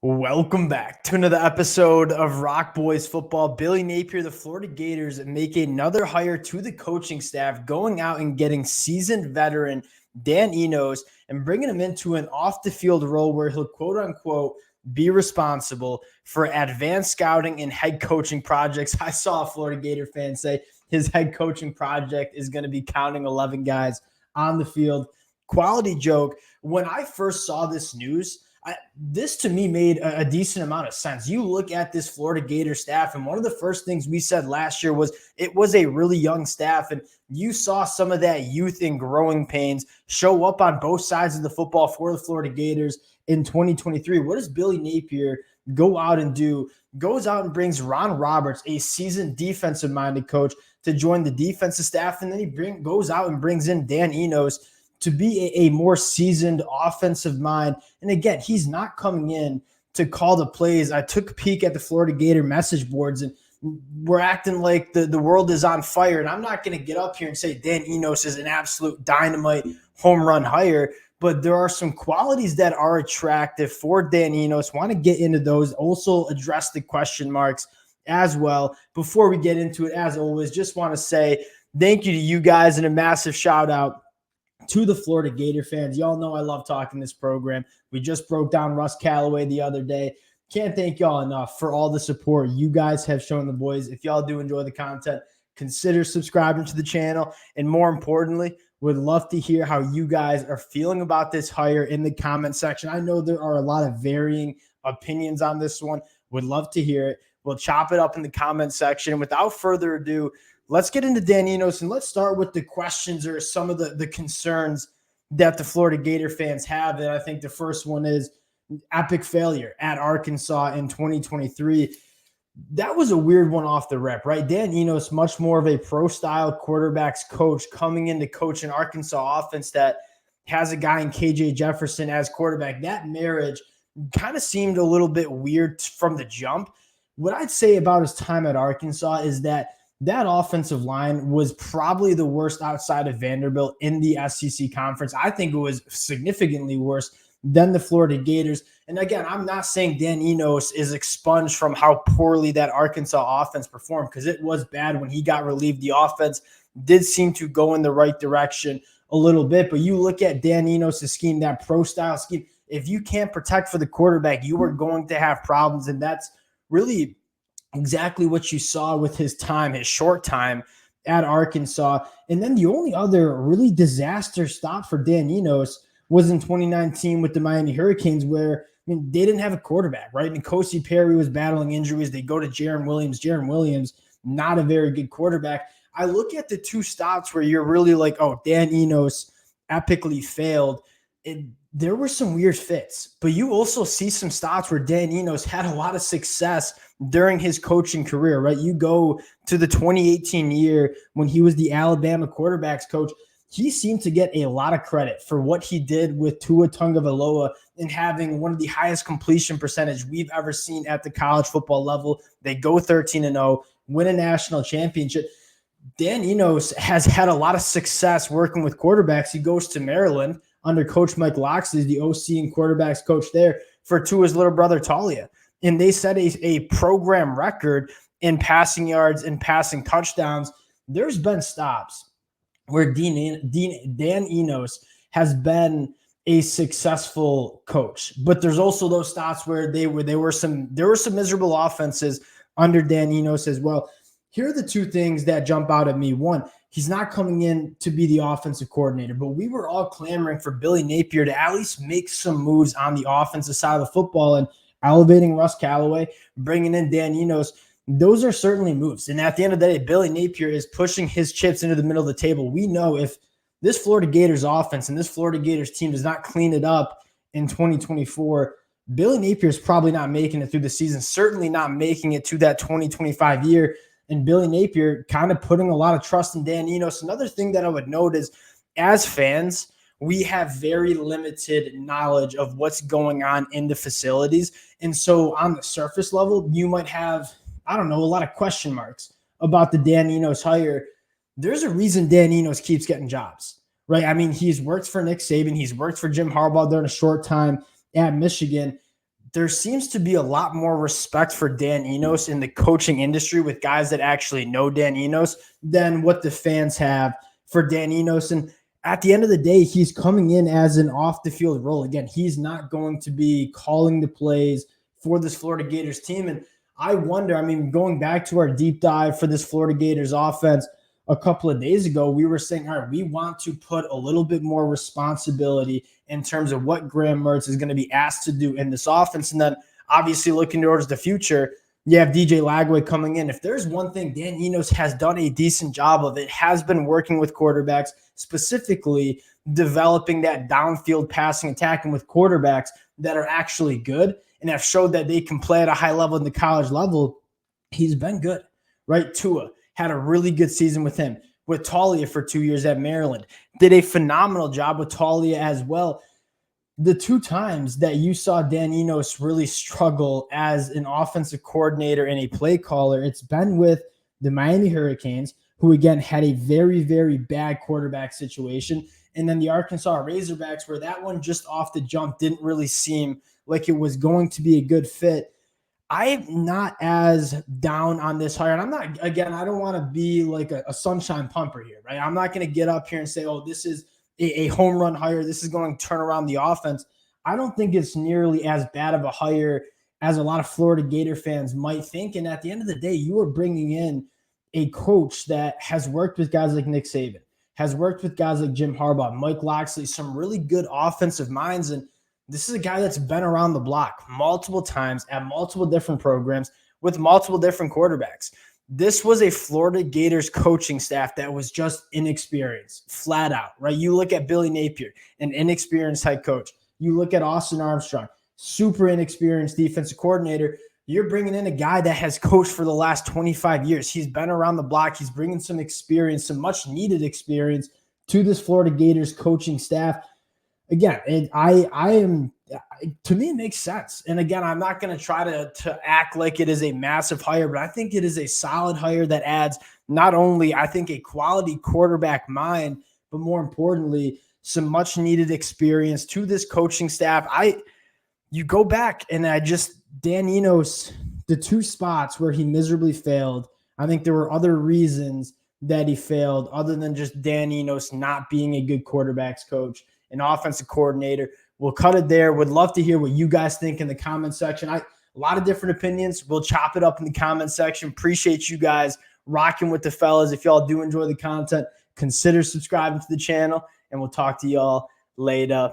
Welcome back to another episode of Rock Boys Football. Billy Napier, the Florida Gators, make another hire to the coaching staff, going out and getting seasoned veteran Dan Enos and bringing him into an off-the-field role where he'll quote-unquote be responsible for advanced scouting and head coaching projects. I saw a Florida Gator fan say his head coaching project is going to be counting 11 guys on the field. Quality joke. When I first saw this news, this to me made a decent amount of sense. You look at this Florida Gator staff, and one of the first things we said last year was it was a really young staff, and you saw some of that youth and growing pains show up on both sides of the football for the Florida Gators in 2023. What does Billy Napier go out and do? Goes out and brings Ron Roberts, a seasoned defensive-minded coach, to join the defensive staff, and then he goes out and brings in Dan Enos to be a more seasoned offensive mind. And again, he's not coming in to call the plays. I took a peek at the Florida Gator message boards, and we're acting like the world is on fire. And I'm not going to get up here and say Dan Enos is an absolute dynamite home run hire, but there are some qualities that are attractive for Dan Enos. Want to get into those, also address the question marks as well. Before we get into it, as always, just want to say thank you to you guys and a massive shout out to the Florida Gator fans. Y'all know I love talking this program. We just broke down Russ Callaway the other day. Can't thank y'all enough for all the support you guys have shown the boys. If y'all do enjoy the content, consider subscribing to the channel. And more importantly, would love to hear how you guys are feeling about this hire in the comment section. I know there are a lot of varying opinions on this one. Would love to hear it. We'll chop it up in the comment section. Without further ado, let's get into Dan Enos, and let's start with the questions or some of the concerns that the Florida Gator fans have. And I think the first one is epic failure at Arkansas in 2023. That was a weird one off the rep, right? Dan Enos, much more of a pro-style quarterbacks coach, coming in to coach an Arkansas offense that has a guy in KJ Jefferson as quarterback. That marriage kind of seemed a little bit weird from the jump. What I'd say about his time at Arkansas is that offensive line was probably the worst outside of Vanderbilt in the SEC conference. I think it was significantly worse than the Florida Gators. And again, I'm not saying Dan Enos is expunged from how poorly that Arkansas offense performed, because it was bad when he got relieved. The offense did seem to go in the right direction a little bit. But you look at Dan Enos' scheme, that pro-style scheme, if you can't protect for the quarterback, you are going to have problems. And that's really exactly what you saw with his short time at Arkansas. And then the only other really disaster stop for Dan Enos was in 2019 with the Miami Hurricanes, where they didn't have a quarterback, right? N'Kosi Perry was battling injuries. They go to Jaron Williams. Jaron Williams, not a very good quarterback. I look at the two stops where you're really like, oh, Dan Enos epically failed. There were some weird fits, but you also see some stops where Dan Enos had a lot of success during his coaching career, right? You go to the 2018 year when he was the Alabama quarterbacks coach. He seemed to get a lot of credit for what he did with Tua Tagovailoa and having one of the highest completion percentage we've ever seen at the college football level. They go 13-0, win a national championship. Dan Enos has had a lot of success working with quarterbacks. He goes to Maryland under Coach Mike Locksley, the OC and quarterbacks coach there, for Tua's little brother Talia. And they set a program record in passing yards and passing touchdowns. There's been stops where Dan Enos has been a successful coach, but there's also those stops where there were some miserable offenses under Dan Enos as well. Here are the two things that jump out at me. One, he's not coming in to be the offensive coordinator, but we were all clamoring for Billy Napier to at least make some moves on the offensive side of the football, and elevating Russ Callaway, bringing in Dan Enos. Those are certainly moves. And at the end of the day, Billy Napier is pushing his chips into the middle of the table. We know if this Florida Gators offense and this Florida Gators team does not clean it up in 2024, Billy Napier is probably not making it through the season, certainly not making it to that 2025 year. And Billy Napier kind of putting a lot of trust in Dan Enos. Another thing that I would note is, as fans, we have very limited knowledge of what's going on in the facilities. And so on the surface level, you might have, a lot of question marks about the Dan Enos hire. There's a reason Dan Enos keeps getting jobs, right? I mean, he's worked for Nick Saban. He's worked for Jim Harbaugh during a short time at Michigan. there seems to be a lot more respect for Dan Enos in the coaching industry with guys that actually know Dan Enos than what the fans have for Dan Enos. And at the end of the day, he's coming in as an off the field role. Again, he's not going to be calling the plays for this Florida Gators team. And I wonder, I mean, going back to our deep dive for this Florida Gators offense a couple of days ago, we were saying, all right, we want to put a little bit more responsibility in terms of what Graham Mertz is going to be asked to do in this offense. And then obviously looking towards the future, you have DJ Lagway coming in. If there's one thing Dan Enos has done a decent job of, it has been working with quarterbacks, specifically developing that downfield passing attack and with quarterbacks that are actually good and have showed that they can play at a high level in the college level. He's been good, right? Tua had a really good season with him. With Talia for 2 years at Maryland, did a phenomenal job with Talia as well. The two times that you saw Dan Enos really struggle as an offensive coordinator and a play caller, it's been with the Miami Hurricanes, who again had a very, very bad quarterback situation, and then the Arkansas Razorbacks, where that one just off the jump didn't really seem like it was going to be a good fit. I'm not as down on this hire. And I'm not, again, I don't want to be like a sunshine pumper here, right? I'm not going to get up here and say, oh, this is a home run hire. This is going to turn around the offense. I don't think it's nearly as bad of a hire as a lot of Florida Gator fans might think. And at the end of the day, you are bringing in a coach that has worked with guys like Nick Saban, has worked with guys like Jim Harbaugh, Mike Locksley, some really good offensive minds. And this is a guy that's been around the block multiple times at multiple different programs with multiple different quarterbacks. This was a Florida Gators coaching staff that was just inexperienced, flat out, right? You look at Billy Napier, an inexperienced head coach. You look at Austin Armstrong, super inexperienced defensive coordinator. You're bringing in a guy that has coached for the last 25 years. He's been around the block. He's bringing some experience, some much needed experience to this Florida Gators coaching staff. Again, to me, it makes sense. And again, I'm not going to try to act like it is a massive hire, but I think it is a solid hire that adds not only, I think, a quality quarterback mind, but more importantly, some much needed experience to this coaching staff. You go back and Dan Enos, the two spots where he miserably failed, I think there were other reasons that he failed other than just Dan Enos not being a good quarterbacks coach, an offensive coordinator. We'll cut it there. Would love to hear what you guys think in the comment section. A lot of different opinions. We'll chop it up in the comment section. Appreciate you guys rocking with the fellas. If y'all do enjoy the content, consider subscribing to the channel, and we'll talk to y'all later.